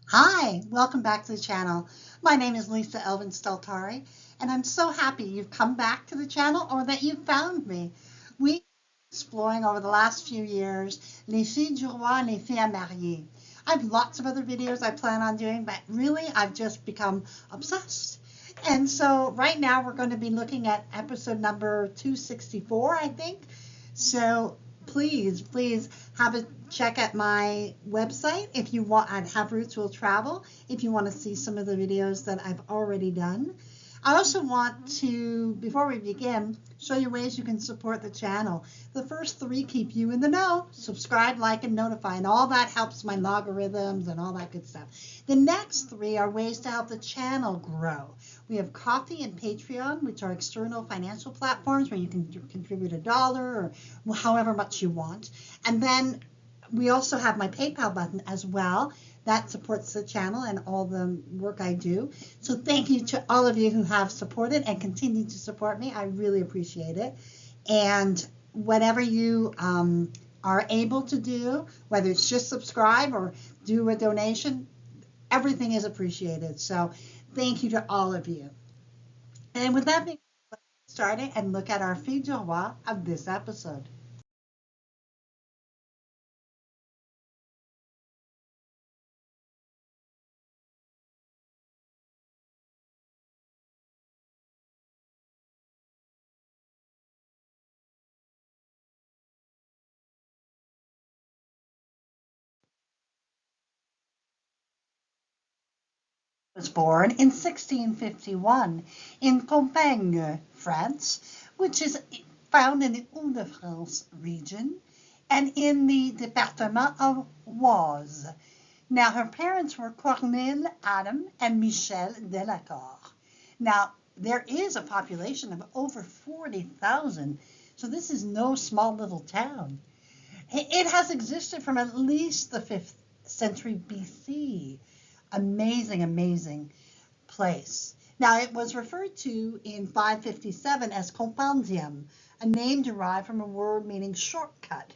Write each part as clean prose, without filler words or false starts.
Hi, welcome back to the channel. My name is Lisa Elvin Steltari, and I'm so happy you've come back to the channel or that you found me. We've been exploring over the last few years les filles du roi and les filles à marier. I have lots of other videos I plan on doing, but really I've just become obsessed. And so right now we're going to be looking at episode number 264, I think. So please have a check at my website if you want. I'd have Roots Will Travel if you want to see some of the videos that I've already done. I also want to, before we begin, show you ways you can support the channel. The first three keep you in the know. Subscribe, like, and notify, and all that helps my logarithms and all that good stuff. The next three are ways to help the channel grow. We have Coffee and Patreon, which are external financial platforms where you can contribute $1 or however much you want. And then we also have my PayPal button as well. That supports the channel and all the work I do. So thank you to all of you who have supported and continue to support me. I really appreciate it. And whatever you are able to do, whether it's just subscribe or do a donation, everything is appreciated. So thank you to all of you. And with that being started and look at our fille du roi of this episode. Was born in 1651 in Compiègne, France, which is found in the Hauts-de-France region and in the département of Oise. Now, her parents were Corneille Adam and Michel Delacour. Now, there is a population of over 40,000, so this is no small little town. It has existed from at least the 5th century BC. Amazing, amazing place. Now, it was referred to in 557 as Compendium, a name derived from a word meaning shortcut.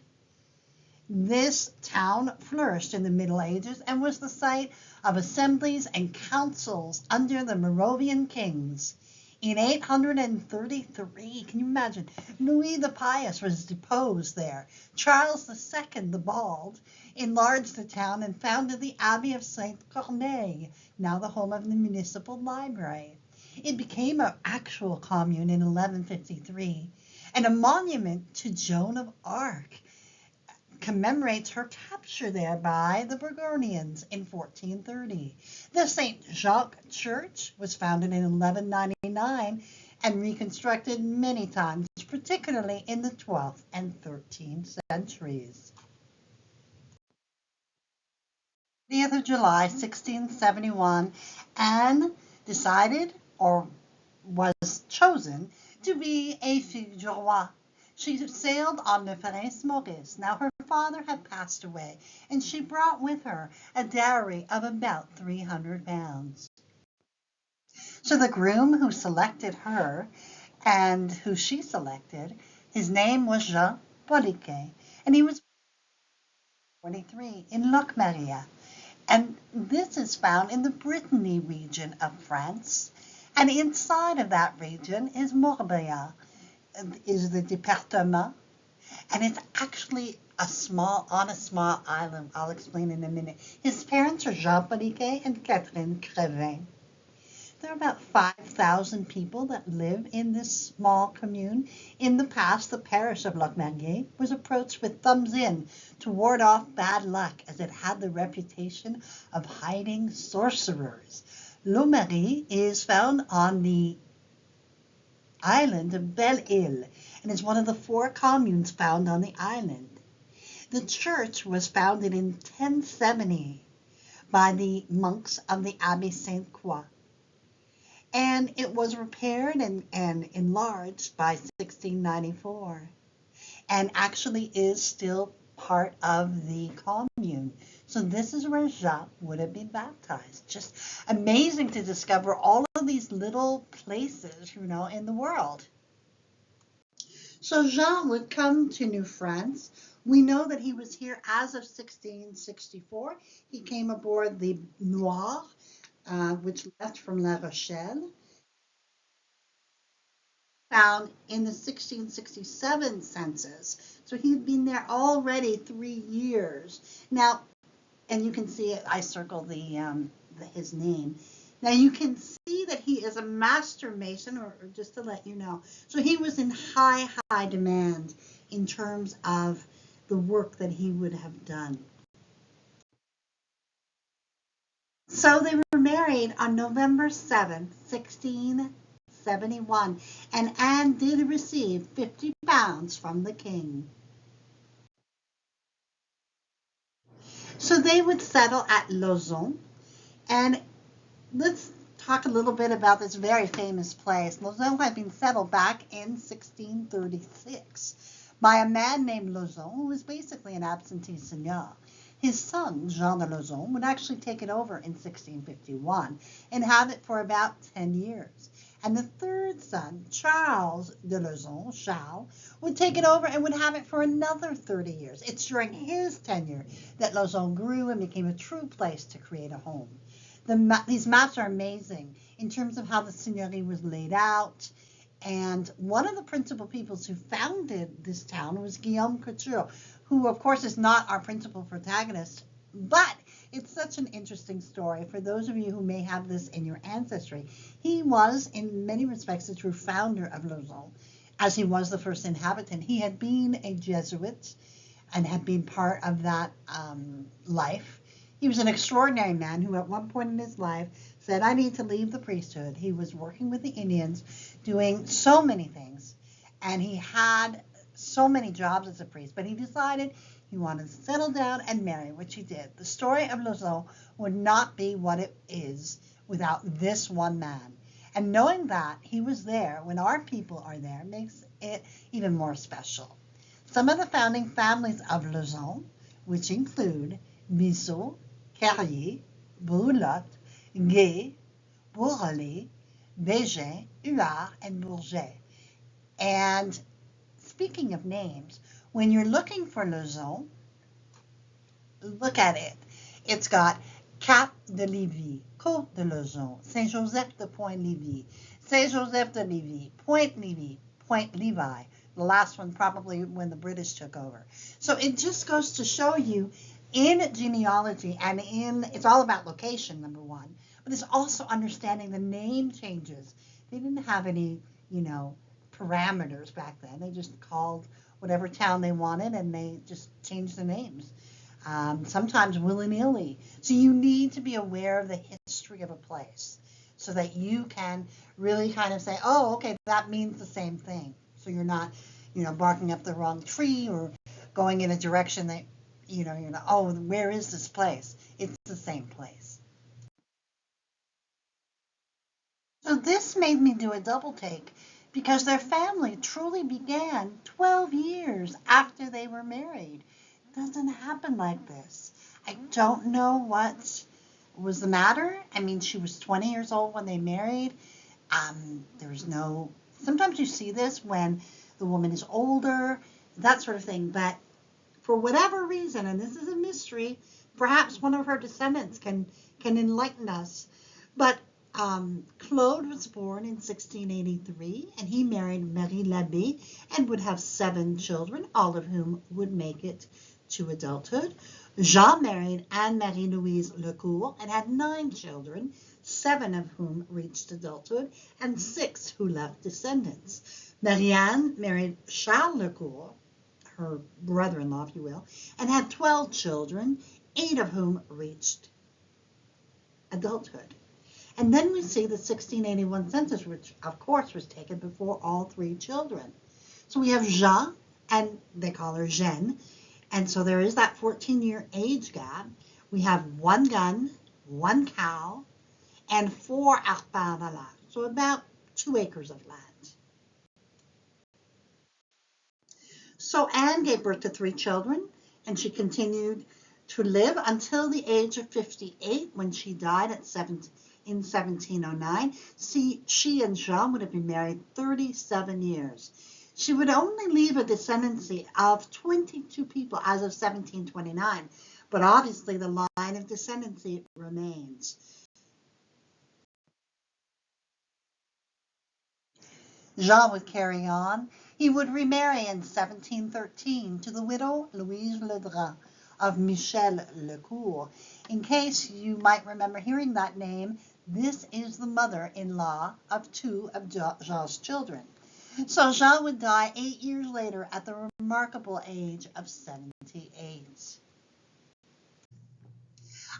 This town flourished in the Middle Ages and was the site of assemblies and councils under the Moravian kings. In 833, can you imagine? Louis the Pious was deposed there. Charles II the Bald enlarged the town and founded the Abbey of Saint Corneille, now the home of the municipal library. It became an actual commune in 1153, and a monument to Joan of Arc commemorates her capture there by the Burgundians in 1430. The St. Jacques Church was founded in 1199 and reconstructed many times, particularly in the 12th and 13th centuries. 30th of July, 1671, Anne decided or was chosen to be a fille du roi. She sailed on the Prince Maurice. Now her father had passed away, and she brought with her a dowry of about 300 pounds. So the groom who selected her and who she selected, his name was Jean Poliquet, and he was 23 in Locmaria. And this is found in the Brittany region of France. And inside of that region is Morbihan, is the département, and it's actually on a small island. I'll explain in a minute. His parents are Jean Poliquet and Catherine Crevin. There are about 5,000 people that live in this small commune. In the past, the parish of Locmaria was approached with thumbs in to ward off bad luck, as it had the reputation of hiding sorcerers. Lomerie is found on the island of Belle-Île and is one of the 4 communes found on the island. The church was founded in 1070 by the monks of the Abbey Sainte-Croix, and it was repaired and enlarged by 1694, and actually is still part of the commune. So this is where Jacques would have been baptized. Just amazing to discover all of these little places, in the world. So Jean would come to New France We know that he was here as of 1664. He came aboard the Noir, which left from La Rochelle, found in the 1667 census. So he had been there already 3 years. Now, and you can see it, I circled his name. Now you can see that he is a master mason, or just to let you know. So he was in high demand in terms of the work that he would have done. So they were married on November 7th, 1671, and Anne did receive £50 from the king. So they would settle at Lausanne, and let's talk a little bit about this very famous place. Lausanne had been settled back in 1636 by a man named Lausanne, who was basically an absentee seigneur. His son, Jean de Lausanne, would actually take it over in 1651 and have it for about 10 years. And the third son, Charles de Lausanne, would take it over and would have it for another 30 years. It's during his tenure that Lausanne grew and became a true place to create a home. These maps are amazing in terms of how the seigneury was laid out. And one of the principal peoples who founded this town was Guillaume Couture, who of course is not our principal protagonist, but it's such an interesting story for those of you who may have this in your ancestry. He was, in many respects, the true founder of Lausanne, as he was the first inhabitant. He had been a Jesuit and had been part of that life. He was an extraordinary man who at one point in his life said, I need to leave the priesthood. He was working with the Indians, doing so many things, and he had so many jobs as a priest, but he decided he wanted to settle down and marry, which he did. The story of Lausanne would not be what it is without this one man. And knowing that he was there when our people are there makes it even more special. Some of the founding families of Lausanne, which include Bissot, Carrier, Brulotte, Gay, Bourrelais, Bégin, Huard, and Bourget. And speaking of names, when you're looking for Lausanne, look at it. It's got Cap de Lévis, Côte de Lausanne, Saint-Joseph de Point-Lévis, Saint-Joseph de Lévis, Point-Lévis, Point-Levi. The last one probably when the British took over. So it just goes to show you in genealogy and it's all about location, number one, but it's also understanding the name changes. They didn't have any, parameters back then. They just called whatever town they wanted and they just changed the names. Sometimes willy-nilly. So you need to be aware of the history of a place so that you can really kind of say, oh, okay, that means the same thing. So you're not, barking up the wrong tree or going in a direction that, oh, where is this place? It's the same place. So this made me do a double take because their family truly began 12 years after they were married. It doesn't happen like this. I don't know what was the matter. I mean, she was 20 years old when they married. Sometimes you see this when the woman is older, that sort of thing. But for whatever reason, and this is a mystery, perhaps one of her descendants can enlighten us. But Claude was born in 1683, and he married Marie Labbé and would have 7 children, all of whom would make it to adulthood. Jean married Anne-Marie-Louise Lecourt and had 9 children, 7 of whom reached adulthood, and 6 who left descendants. Marianne married Charles Lecourt, her brother-in-law, if you will, and had 12 children, 8 of whom reached adulthood. And then we see the 1681 census, which of course was taken before all 3 children. So we have Jean, and they call her Jeanne, and so there is that 14-year age gap. We have 1 gun, 1 cow, and 4 arpents de land, so about 2 acres of land. So Anne gave birth to 3 children, and she continued to live until the age of 58 when she died in 1709. See, she and Jean would have been married 37 years. She would only leave a descendancy of 22 people as of 1729, but obviously the line of descendancy remains. Jean would carry on. He would remarry in 1713 to the widow Louise Ledras of Michel Lecourt. In case you might remember hearing that name, this is the mother-in-law of two of Jean's children. So Jean would die 8 years later at the remarkable age of 78.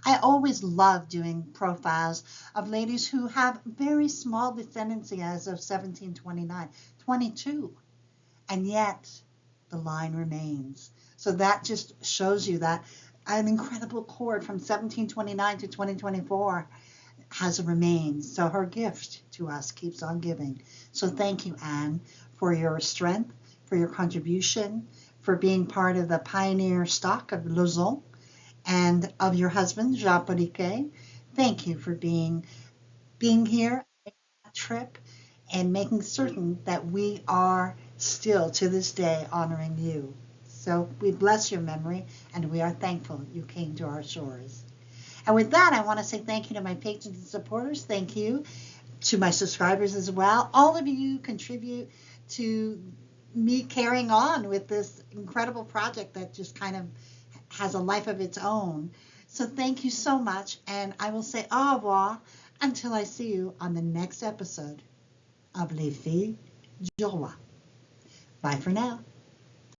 I always love doing profiles of ladies who have very small descendancy as of 1729, 22, and yet the line remains. So that just shows you that an incredible cord from 1729 to 2024 has remained. So her gift to us keeps on giving. So thank you, Anne, for your strength, for your contribution, for being part of the pioneer stock of Lauson and of your husband, Jean Poliquet. Thank you for being here, a trip, and making certain that we are still to this day honoring you. So we bless your memory and we are thankful you came to our shores. And with that, I want to say thank you to my patrons and supporters. Thank you to my subscribers as well. All of you contribute to me carrying on with this incredible project that just kind of has a life of its own. So thank you so much, and I will say au revoir until I see you on the next episode of Les Filles du Roi. Bye for now.